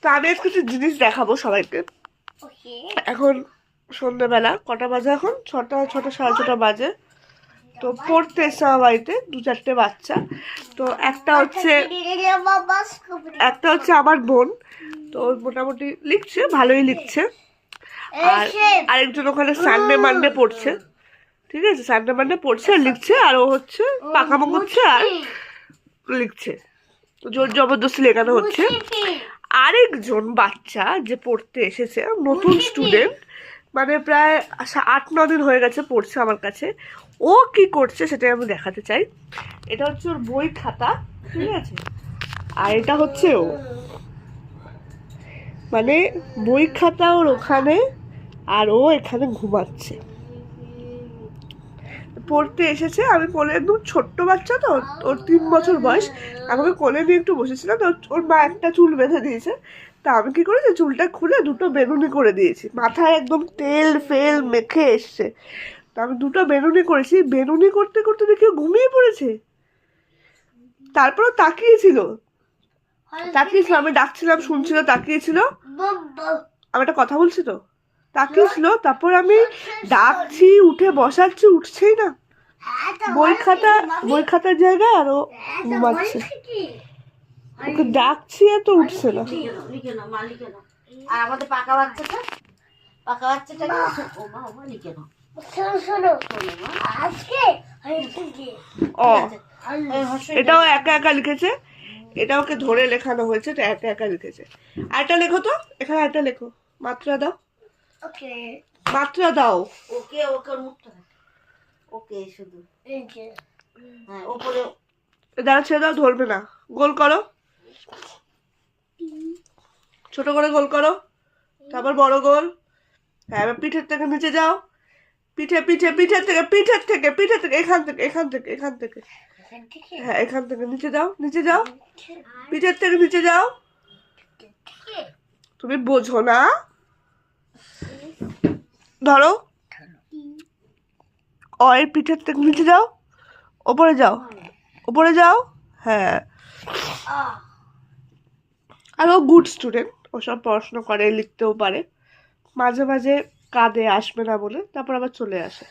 তো আমি আজকে কিছু জিনিস দেখাবো সবাইকে। এখন সন্ধ্যেবেলা কটা বাজে? এখন ছটা 6:30 বাজে। তো পড়তে এসছে আমার বাড়িতে 2-4টে বাচ্চা। তো একটা হচ্ছে আমার বোন। তো মোটামুটি লিখছে, ভালোই লিখছে। আর আরেকজন ওখানে সানডে মানডে পড়ছে, ঠিক আছে, সানডে মানডে পড়ছে আর লিখছে। আর ও হচ্ছে পাকামো করছে আর লিখছে। তো জোর জবরদস্তি লেখানো হচ্ছে। আরেকজন বাচ্চা যে পড়তে এসেছে, নতুন স্টুডেন্ট, মানে প্রায় 8-9 দিন হয়ে গেছে পড়ছে আমার কাছে। ও কি করছে সেটাই আমি দেখাতে চাই। এটা হচ্ছে ওর বই খাতা, ঠিক আছে, আর এটা হচ্ছে ও, মানে বই খাতা ওর ওখানে আর ও এখানে ঘুমাচ্ছে। পড়তে এসেছে, আমি কোলে, একদম ছোট্ট বাচ্চা তো, ওর 3 বছর বয়স। আমাকে কোলে নিয়ে একটু বসেছিলাম, তো ওর মা একটা চুল বেঁধে দিয়েছে। তা আমি কি করেছি, চুলটা খুলে 2টো বেনুনি করে দিয়েছি, মাথায় একদম তেল ফেল মেখে এসছে। তা আমি 2টো বেনুনি করেছি, বেনুনি করতে করতে দেখি ও ঘুমিয়ে পড়েছে। তারপরও তাকিয়েছিল, আমি ডাকছিলাম শুনছিল, তাকিয়েছিল। আমি একটা কথা বলছি তো, তাকিয়েছিল। তারপর আমি ডাকছি, উঠে বসাচ্ছি, উঠছেই না। বই খাতার জায়গায় আরো ঘুমাচ্ছে। ওকে ডাকছি তো উঠছে না। আর আমাদের পাকা বাচ্চাটা লিখে নাও। এটাও একা একা লিখেছে, এটা ওকে ধরে লেখানো হয়েছে, তো একা একা লিখেছে। আরেকটা লেখো তো, এখানে একটা লেখো, মাত্রা দাও, মাত্রা দাও। ওকে ওকে মুখটা ওকে শুধু হ্যাঁ ওপরে দাঁড়া, ছেড়ে দাও, ধরবে না। গোল করো, ছোট করে গোল করো, তারপর বড় গোল। হ্যাঁ, এবার পিঠের থেকে নিচে যাও, পিঠের থেকে এখান থেকে হ্যাঁ, এখান থেকে নিচে যাও, পিঠের থেকে নিচে যাও। তুমি বোঝো না, ধরো, এর পিঠের থেকে নিচে যাও, ওপরে যাও। হ্যাঁ, আর ও গুড স্টুডেন্ট, ও সব পড়াশোনা করে, লিখতেও পারে। মাঝে মাঝে কাঁদে আসবে না বলে, তারপর আবার চলে আসে।